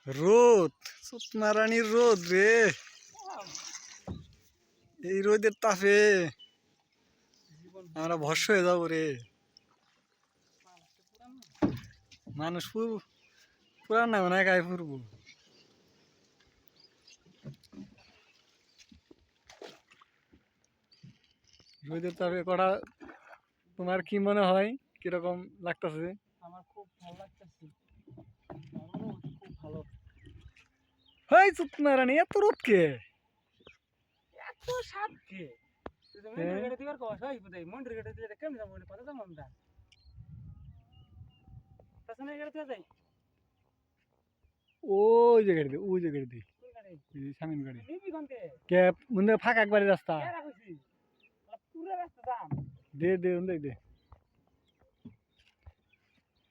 রোদ সুতমারানির রোদ রে। এই রোদের তাপে আমরা ভস্ম হয়ে যাবো রে। মানুষ পুরান না মনে হয় গায়ে ফুরবো। রোদের তাপে কটা তোমার কি মনে হয় কিরকম লাগতেছে? আমার খুব ভালো লাগতেছে, খুব ভালো। হেই সুতমারানি এত রোদ কে? এত সাপ কে? মন্দির দিবার কস হয় বুঝাই মন্দির গেটে দিলে কেমন যাবো কথা যাবো আমরা তাছাড়া গেটে যাই ওই জায়গায় দে, ওই জায়গায় দে, সামিন গাড়ি ক্যাব মনে ফাঁকা একবারে রাস্তা পুরো রাস্তা দাম দে দে দে।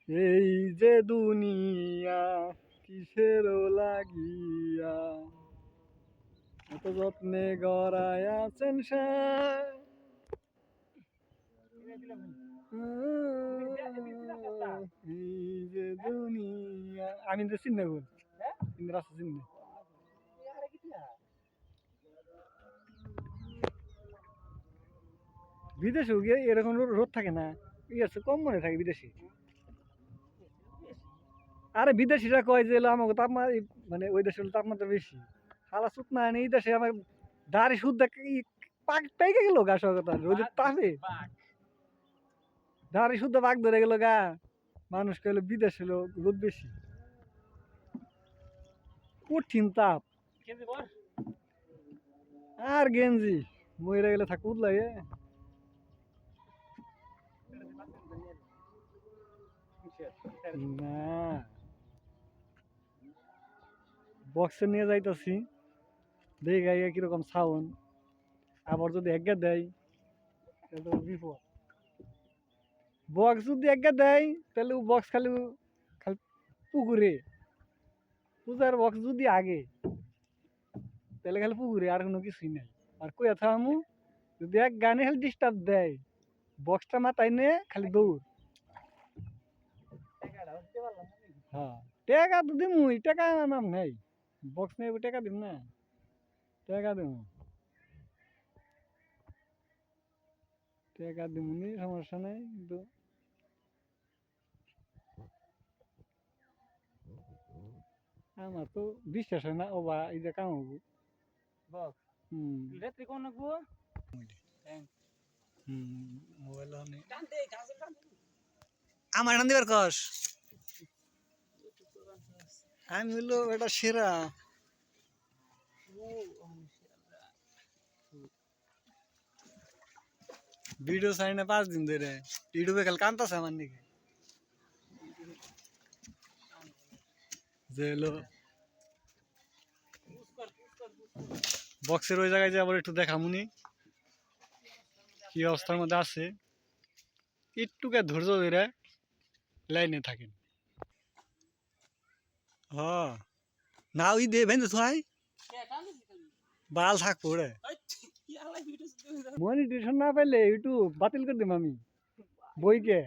এই যে দুনিয়া কিসের লাগিয়া এত যত্নে গড়ায় আছেন এই যে দুনিয়া আমি তো চিন্তা করি কিন্তু রাস্তা চিন্তা বিদেশে গিয়ে এরকম রোদ থাকে না, আছে কম মনে থাকে বিদেশি। আরে বিদেশিরা কয় যে আমাকে তাপমাত্রা মানে ওই দেশে তাপমাত্রা বেশি, শালা সুত না এই দেশে আমার দাড়ি শুদ্ধ পাইকে গেল গা কথা রোদের তাপে দাড়ি শুদ্ধ পাক ধরে গেল গা। মানুষ কইলো বিদেশ হলো রোদ বেশি, কঠিন তাপ। আর গেঞ্জি মরে গেলে থাক লাগে না। বক্সে নিয়ে যাইতেছি দেখি গাইয়া কিরকম সাউন্ড, আবার যদি একগা দেয় তাহলে তো বিপদ। বক্স যদি একগা দেয় তাহলে বক্স খালি খালি পুকুরে, পূজার বক্স যদি আগে তাহলে খালি পুকুরে আর কোনো কিছুই নাই। আর কইয়া থামু যদি এক গানে খালি ডিস্টার্ব দেয় বক্সটা মাথায় নে খালি দৌড়। হ্যাঁ টাকা তো দিমুই, টাকা আমার নাম নেই, বক্স নেই টাকা দিম না, টাকা দিমু টাকা দিমুনি সমস্যা নেই। কিন্তু আমার তো বিশ্বাস হয় না ও বা এই যে কাম হবো বক্স ইলেকট্রিক কোন নাকবো মোবাইল আমার নাম দিবার কস আমি হইলো এটা সেরা ভিডিও চাই না 5 দিন ধরে ইউটিউবে খালি কান্তাছে আমার নাকি যে হলো বক্সের ওই জায়গায় যে আবার একটু দেখামুনি কি অবস্থার মধ্যে আছে, একটুকে ধৈর্য ধরে লাইনে থাকেন। হ না ওই দে ভেন থাই বাল থাকবো রে, মনিটেশন না পাইলে ইউটিউব বাতিল করে দিম আমি বইকে।